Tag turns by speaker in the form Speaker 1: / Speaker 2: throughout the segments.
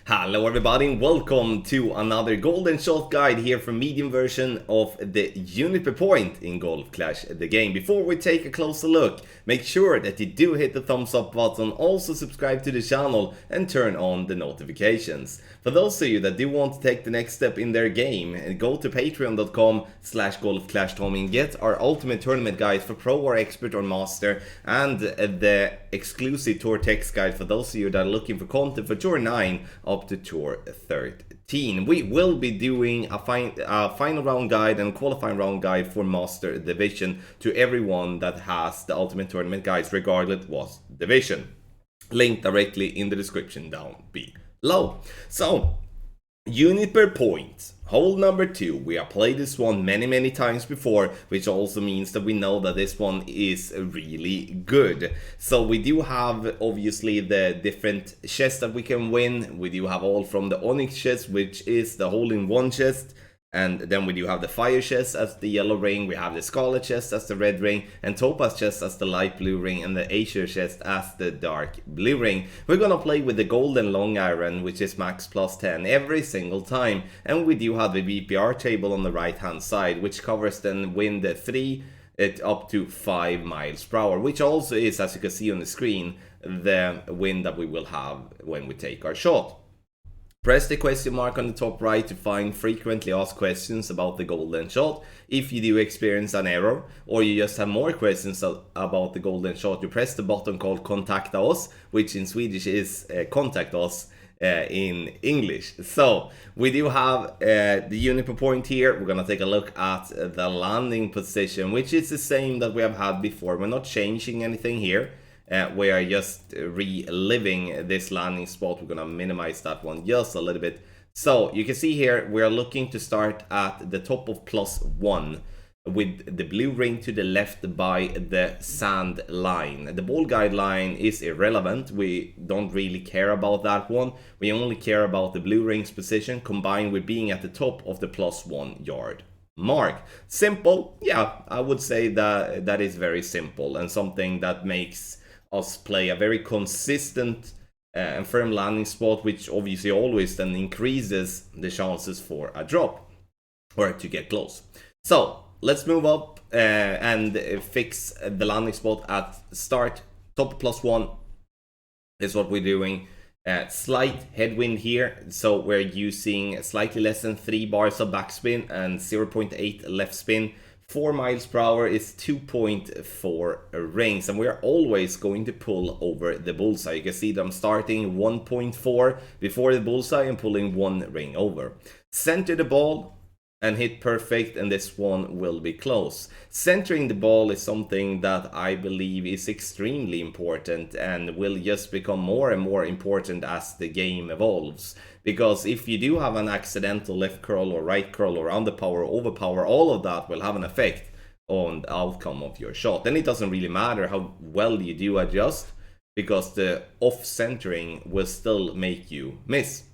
Speaker 1: Hello everybody and welcome to another golden shot guide here from medium version of the Juniper point in Golf Clash the game. Before we take a closer look, make sure that you do hit the thumbs up button, also subscribe to the channel and turn on the notifications. For those of you that do want to take the next step in their game, go to patreon.com/golfclashtommy and get our ultimate tournament guide for pro or expert or master, and the exclusive tour text guide for those of you that are looking for content for tour 9 up to tour 13. We will be doing a final round guide and qualifying round guide for master division to everyone that has the ultimate tournament guides, regardless what division. Link directly in the description down below. So, Juniper point, hole number 2. We have played this one many times before, which also means that we know that this one is really good. So we do have obviously the different chests that we can win. We do have all from the Onyx chest, which is the hole-in-one chest. And then we do have the Fire chest as the yellow ring, we have the Scarlet chest as the red ring, and Topaz chest as the light blue ring, and the Azure chest as the dark blue ring. We're gonna play with the Golden Long Iron, which is max plus 10 every single time. And we do have the VPR table on the right hand side, which covers then wind 3 up to 5 miles per hour, which also is, as you can see on the screen, the wind that we will have when we take our shot. Press the question mark on the top right to find frequently asked questions about the golden shot. If you do experience an error or you just have more questions about the golden shot, you press the button called Kontakta oss, which in Swedish is contact us in English. So we do have the Juniper point here. We're gonna take a look at the landing position, which is the same that we have had before. We're not changing anything here. We are just reliving this landing spot. We're gonna minimize that one just a little bit. So you can see here we are looking to start at the top of +1 with the blue ring to the left by the sand line. The ball guideline is irrelevant. We don't really care about that one. We only care about the blue ring's position combined with being at the top of the +1 yard mark. Simple? Yeah, I would say that is very simple and something that makes us play a very consistent and firm landing spot, which obviously always then increases the chances for a drop or to get close. So let's move up and fix the landing spot at start. Top +1 is what we're doing. Slight headwind here, so we're using slightly less than 3 bars of backspin and 0.8 left spin. 4 miles per hour is 2.4 rings, and we're always going to pull over the bullseye. You can see that I'm starting 1.4 before the bullseye and pulling 1 ring over. Center the ball and hit perfect, and this one will be close. Centering the ball is something that I believe is extremely important and will just become more and more important as the game evolves. Because if you do have an accidental left curl or right curl or underpower or overpower, all of that will have an effect on the outcome of your shot. Then it doesn't really matter how well you do adjust, because the off-centering will still make you miss.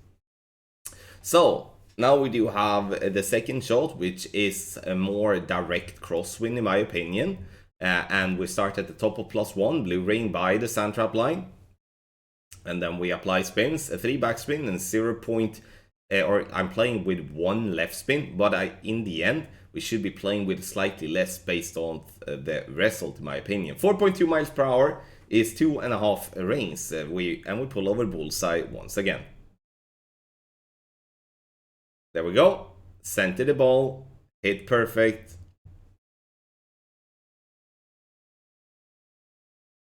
Speaker 1: So now we do have the second shot, which is a more direct crosswind in my opinion. And we start at the top of +1, blue ring by the sand trap line. And then we apply spins, a 3 backspin and 0. Or I'm playing with 1 left spin, but in the end we should be playing with slightly less based on the result in my opinion. 4.2 miles per hour is 2.5 rings. We pull over bullseye once again. There we go. Center the ball, hit perfect.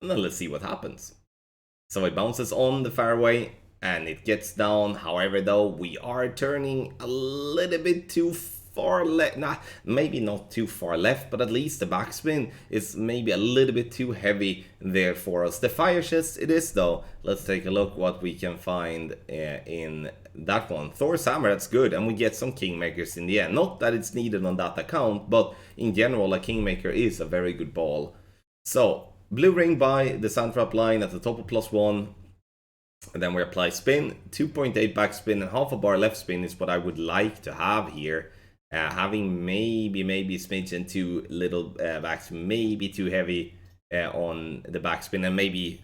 Speaker 1: And then let's see what happens. So it bounces on the fairway and it gets down. However, though, we are turning a little bit too far left. Nah, maybe not too far left, but at least the backspin is maybe a little bit too heavy there for us. The Fire chest it is though. Let's take a look what we can find in that one. Thor's hammer, that's good, and we get some kingmakers in the end. Not that it's needed on that account, but in general a kingmaker is a very good ball. So blue ring by the sand trap line at the top of +1. And then we apply spin, 2.8 backspin and half a bar left spin is what I would like to have here. Having maybe smidgen too little backspin, maybe too heavy on the backspin, and maybe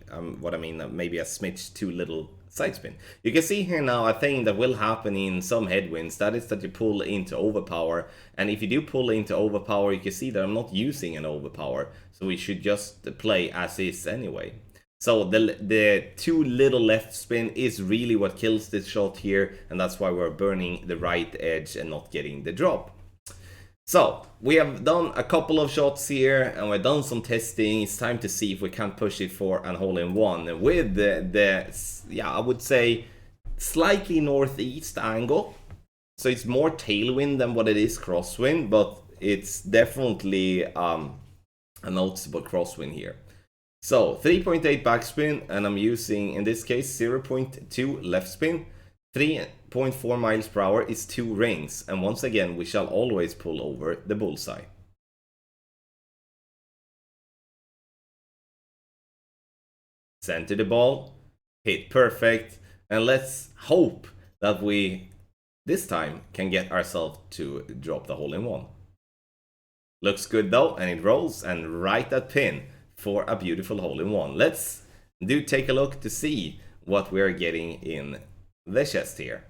Speaker 1: maybe a smidge too little side spin. You can see here now a thing that will happen in some headwinds, that is that you pull into overpower, and if you do pull into overpower, you can see that I'm not using an overpower, so we should just play as is anyway. So the too little left spin is really what kills this shot here, and that's why we're burning the right edge and not getting the drop. So, we have done a couple of shots here, and we've done some testing. It's time to see if we can push it for an hole-in-one with I would say, slightly northeast angle. So it's more tailwind than what it is crosswind, but it's definitely a noticeable crosswind here. So, 3.8 backspin, and I'm using, in this case, 0.2 left spin. 3.4 miles per hour is 2 rings, and once again we shall always pull over the bullseye. Center the ball, hit perfect, and let's hope that we this time can get ourselves to drop the hole-in-one. Looks good though, and it rolls, and right at pin for a beautiful hole-in-one. Let's take a look to see what we're getting in the chest here.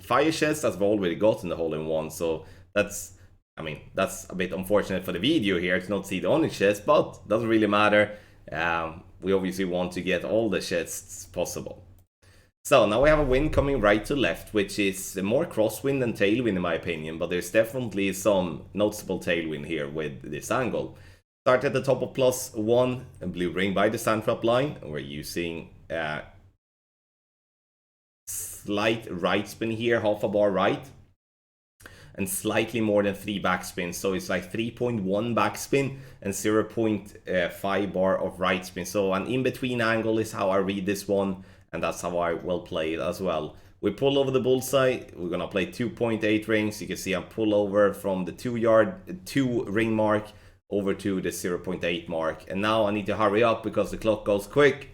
Speaker 1: Fire chest, as we've already got in the hole-in-one, so that's a bit unfortunate for the video here to not see the only chest, but doesn't really matter. We obviously want to get all the chests possible. So now we have a wind coming right to left, which is more crosswind than tailwind in my opinion, but there's definitely some noticeable tailwind here with this angle. Start at the top of +1, and blue ring by the sandtrap line. We're using slight right spin here, half a bar right, and slightly more than 3 backspin, so it's like 3.1 backspin and 0.5 bar of right spin. So an in-between angle is how I read this one, and that's how I will play it as well. We pull over the bullseye, we're gonna play 2.8 rings. You can see I pull over from the 2 ring mark over to the 0.8 mark, and now I need to hurry up because the clock goes quick.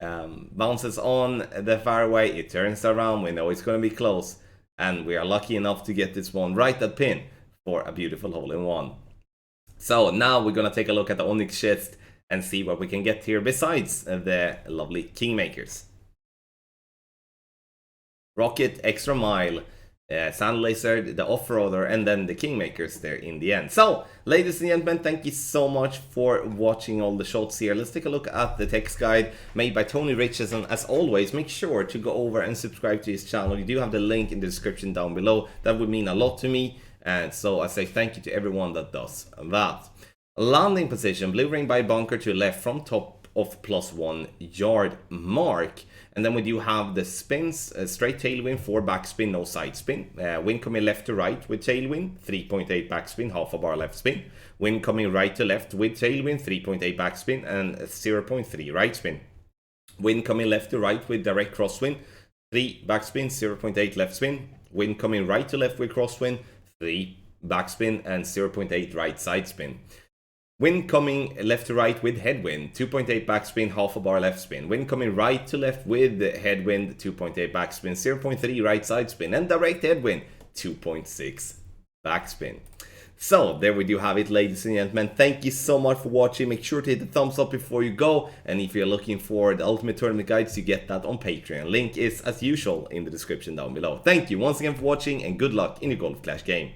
Speaker 1: Bounces on the fairway, it turns around, we know it's going to be close, and we are lucky enough to get this one right at pin for a beautiful hole-in-one. So now we're going to take a look at the Onyx chest and see what we can get here besides the lovely Kingmakers. Rocket, Extra Mile, Sand Lizard, the Off-Roader, and then the Kingmakers there in the end. So, ladies and gentlemen, thank you so much for watching all the shots here. Let's take a look at the text guide made by Tony Richardson. As always, make sure to go over and subscribe to his channel. You do have the link in the description down below. That would mean a lot to me. And so I say thank you to everyone that does that. Landing position, blue ring by bunker to left from top of +1 yard mark. And then we do have the spins, straight tailwind, 4 backspin, no side spin. Wind coming left to right with tailwind, 3.8 backspin, half a bar left spin. Wind coming right to left with tailwind, 3.8 backspin and 0.3 right spin. Wind coming left to right with direct crosswind, 3 backspin, 0.8 left spin. Wind coming right to left with crosswind, 3 backspin and 0.8 right side spin. Wind coming left to right with headwind, 2.8 backspin, half a bar left spin. Wind coming right to left with headwind, 2.8 backspin, 0.3 right side spin. And direct headwind, 2.6 backspin. So, there we do have it, ladies and gentlemen. Thank you so much for watching. Make sure to hit the thumbs up before you go. And if you're looking for the Ultimate Tournament Guides, you get that on Patreon. Link is, as usual, in the description down below. Thank you once again for watching, and good luck in your Golf Clash game.